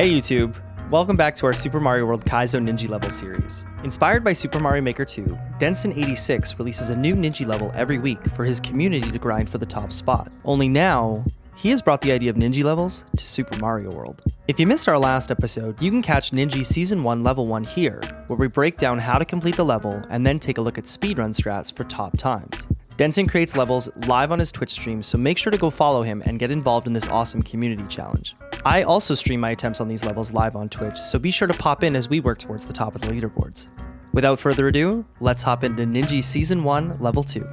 Hey YouTube! Welcome back to our Super Mario World Kaizo Ninji Level series. Inspired by Super Mario Maker 2, Denson86 releases a new Ninji level every week for his community to grind for the top spot. Only now, he has brought the idea of Ninji Levels to Super Mario World. If you missed our last episode, you can catch Ninji Season 1 Level 1 here, where we break down how to complete the level and then take a look at speedrun strats for top times. Denson creates levels live on his Twitch stream, so make sure to go follow him and get involved in this awesome community challenge. I also stream my attempts on these levels live on Twitch, so be sure to pop in as we work towards the top of the leaderboards. Without further ado, let's hop into Ninji Season 1 Level 2.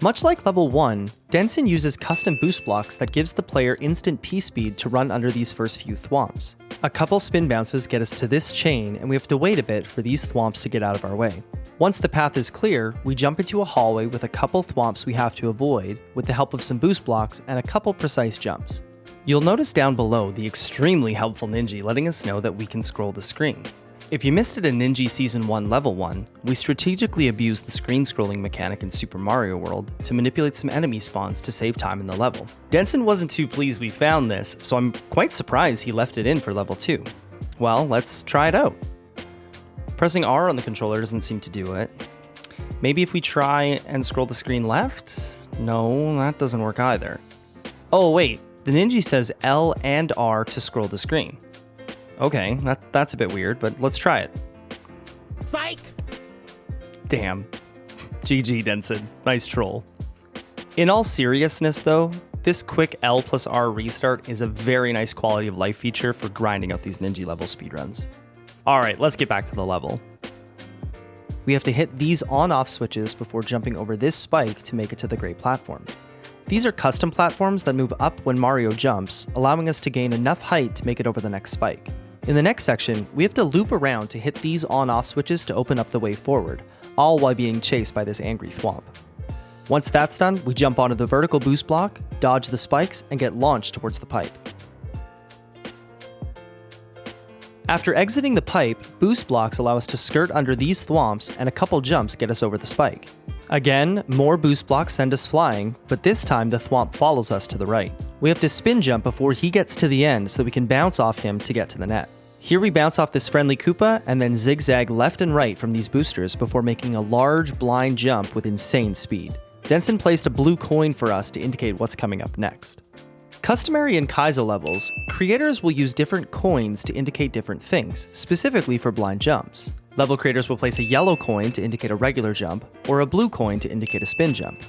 Much like Level 1, Denson uses custom boost blocks that gives the player instant P-speed to run under these first few thwomps. A couple spin bounces get us to this chain, and we have to wait a bit for these thwomps to get out of our way. Once the path is clear, we jump into a hallway with a couple thwomps we have to avoid with the help of some boost blocks and a couple precise jumps. You'll notice down below the extremely helpful Ninji letting us know that we can scroll the screen. If you missed it in Ninji Season 1 Level 1, we strategically abused the screen scrolling mechanic in Super Mario World to manipulate some enemy spawns to save time in the level. Denson wasn't too pleased we found this, so I'm quite surprised he left it in for Level 2. Well, let's try it out. Pressing R on the controller doesn't seem to do it. Maybe if we try and scroll the screen left? No, that doesn't work either. Oh wait, the Ninja says L and R to scroll the screen. Okay, that's a bit weird, but let's try it. Psych! Damn. GG, Denson. Nice troll. In all seriousness though, this quick L plus R restart is a very nice quality of life feature for grinding out these Ninja level speedruns. Alright, let's get back to the level. We have to hit these on-off switches before jumping over this spike to make it to the great platform. These are custom platforms that move up when Mario jumps, allowing us to gain enough height to make it over the next spike. In the next section, we have to loop around to hit these on-off switches to open up the way forward, all while being chased by this angry thwomp. Once that's done, we jump onto the vertical boost block, dodge the spikes, and get launched towards the pipe. After exiting the pipe, boost blocks allow us to skirt under these thwomps, and a couple jumps get us over the spike. Again, more boost blocks send us flying, but this time the thwomp follows us to the right. We have to spin jump before he gets to the end so we can bounce off him to get to the net. Here we bounce off this friendly Koopa and then zigzag left and right from these boosters before making a large blind jump with insane speed. Denson placed a blue coin for us to indicate what's coming up next. Customary in Kaizo levels, creators will use different coins to indicate different things, specifically for blind jumps. Level creators will place a yellow coin to indicate a regular jump, or a blue coin to indicate a spin jump.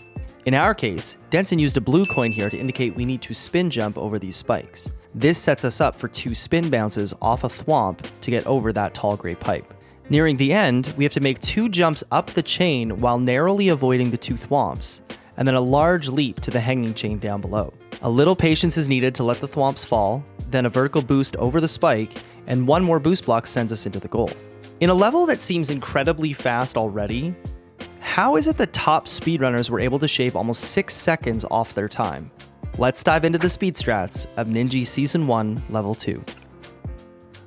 In our case, Denson used a blue coin here to indicate we need to spin jump over these spikes. This sets us up for 2 spin bounces off a thwomp to get over that tall gray pipe. Nearing the end, we have to make 2 jumps up the chain while narrowly avoiding the 2 thwomps, and then a large leap to the hanging chain down below. A little patience is needed to let the thwomps fall, then a vertical boost over the spike, and 1 more boost block sends us into the goal. In a level that seems incredibly fast already, how is it that top speedrunners were able to shave almost 6 seconds off their time? Let's dive into the speed strats of Ninji Season 1 Level 2.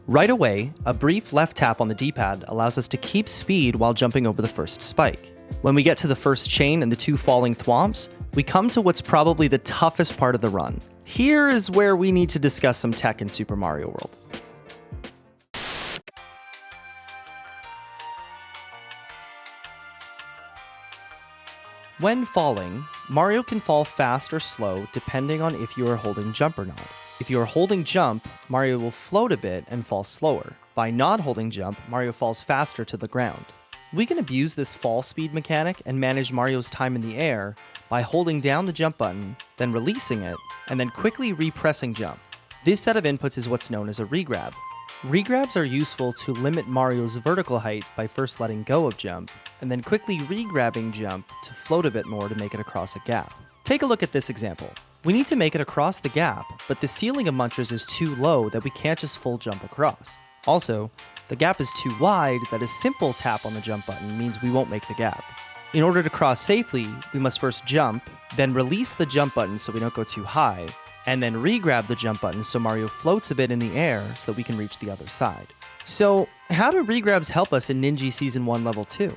Right away, a brief left tap on the D-pad allows us to keep speed while jumping over the first spike. When we get to the first chain and the 2 falling thwomps, we come to what's probably the toughest part of the run. Here is where we need to discuss some tech in Super Mario World. When falling, Mario can fall fast or slow depending on if you are holding jump or not. If you are holding jump, Mario will float a bit and fall slower. By not holding jump, Mario falls faster to the ground. We can abuse this fall speed mechanic and manage Mario's time in the air by holding down the jump button, then releasing it, and then quickly repressing jump. This set of inputs is what's known as a regrab. Regrabs are useful to limit Mario's vertical height by first letting go of jump, and then quickly regrabbing jump to float a bit more to make it across a gap. Take a look at this example. We need to make it across the gap, but the ceiling of Munchers is too low that we can't just full jump across. Also, the gap is too wide that a simple tap on the jump button means we won't make the gap. In order to cross safely, we must first jump, then release the jump button so we don't go too high, and then re-grab the jump button so Mario floats a bit in the air so that we can reach the other side. So, how do regrabs help us in Ninja Season 1 Level 2?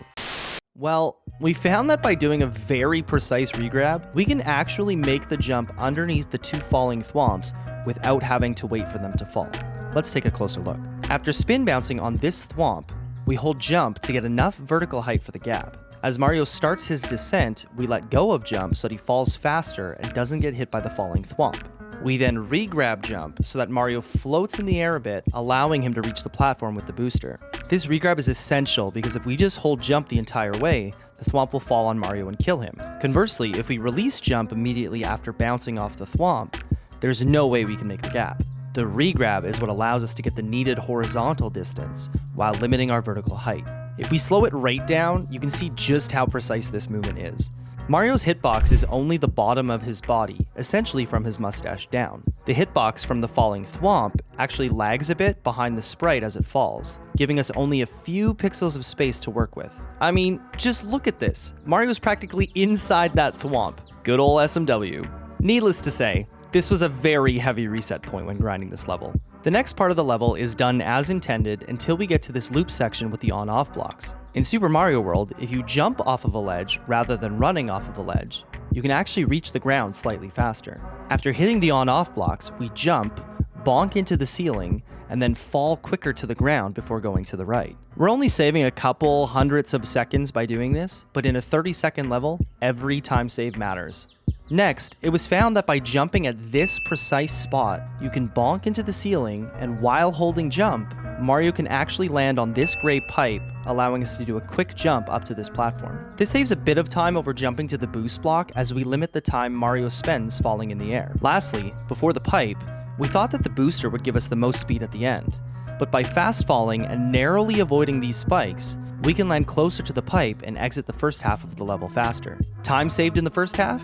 Well, we found that by doing a very precise regrab, we can actually make the jump underneath the 2 falling thwomps without having to wait for them to fall. Let's take a closer look. After spin bouncing on this thwomp, we hold jump to get enough vertical height for the gap. As Mario starts his descent, we let go of jump so that he falls faster and doesn't get hit by the falling thwomp. We then re-grab jump so that Mario floats in the air a bit, allowing him to reach the platform with the booster. This regrab is essential because if we just hold jump the entire way, the thwomp will fall on Mario and kill him. Conversely, if we release jump immediately after bouncing off the thwomp, there's no way we can make the gap. The regrab is what allows us to get the needed horizontal distance while limiting our vertical height. If we slow it right down, you can see just how precise this movement is. Mario's hitbox is only the bottom of his body, essentially from his mustache down. The hitbox from the falling thwomp actually lags a bit behind the sprite as it falls, giving us only a few pixels of space to work with. I mean, just look at this. Mario's practically inside that thwomp. Good ol' SMW. Needless to say, this was a very heavy reset point when grinding this level. The next part of the level is done as intended until we get to this loop section with the on-off blocks. In Super Mario World, if you jump off of a ledge rather than running off of a ledge, you can actually reach the ground slightly faster. After hitting the on-off blocks, we jump, bonk into the ceiling, and then fall quicker to the ground before going to the right. We're only saving a couple hundredths of seconds by doing this, but in a 30-second level, every time save matters. Next, it was found that by jumping at this precise spot, you can bonk into the ceiling, and while holding jump, Mario can actually land on this gray pipe, allowing us to do a quick jump up to this platform. This saves a bit of time over jumping to the boost block as we limit the time Mario spends falling in the air. Lastly, before the pipe, we thought that the booster would give us the most speed at the end, but by fast falling and narrowly avoiding these spikes, we can land closer to the pipe and exit the first half of the level faster. Time saved in the first half?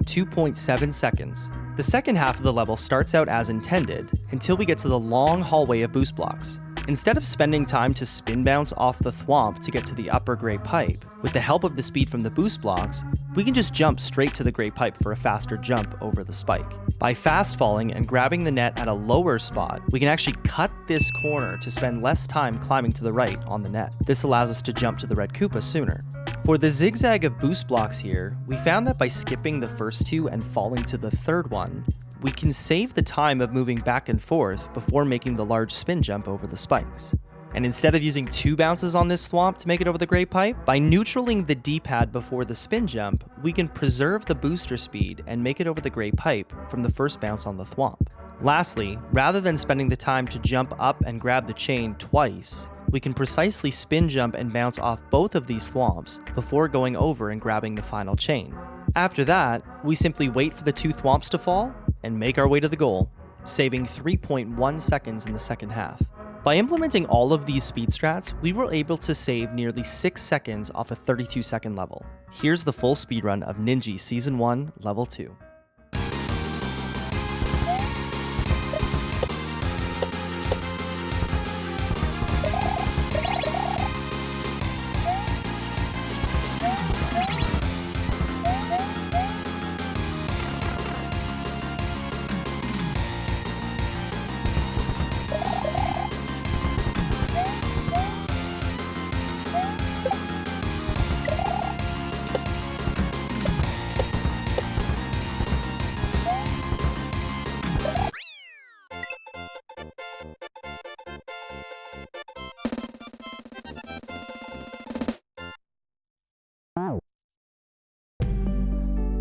2.7 seconds. The second half of the level starts out as intended until we get to the long hallway of boost blocks. Instead of spending time to spin bounce off the thwomp to get to the upper gray pipe, with the help of the speed from the boost blocks, we can just jump straight to the gray pipe for a faster jump over the spike. By fast falling and grabbing the net at a lower spot, we can actually cut this corner to spend less time climbing to the right on the net. This allows us to jump to the red Koopa sooner. For the zigzag of boost blocks here, we found that by skipping the first 2 and falling to the third one, we can save the time of moving back and forth before making the large spin jump over the spikes. And instead of using 2 bounces on this thwomp to make it over the gray pipe, by neutraling the D-pad before the spin jump, we can preserve the booster speed and make it over the gray pipe from the first bounce on the thwomp. Lastly, rather than spending the time to jump up and grab the chain twice, we can precisely spin jump and bounce off both of these thwomps before going over and grabbing the final chain. After that, we simply wait for the 2 thwomps to fall and make our way to the goal, saving 3.1 seconds in the second half. By implementing all of these speed strats, we were able to save nearly 6 seconds off a 32-second level. Here's the full speedrun of Ninji Season 1, Level 2.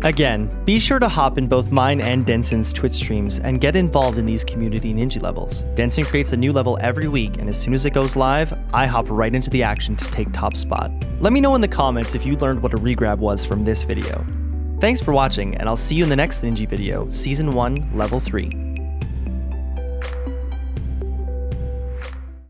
Again, be sure to hop in both mine and Denson's Twitch streams and get involved in these community Ninja levels. Denson creates a new level every week, and as soon as it goes live, I hop right into the action to take top spot. Let me know in the comments if you learned what a regrab was from this video. Thanks for watching, and I'll see you in the next Ninja video, Season 1, Level 3.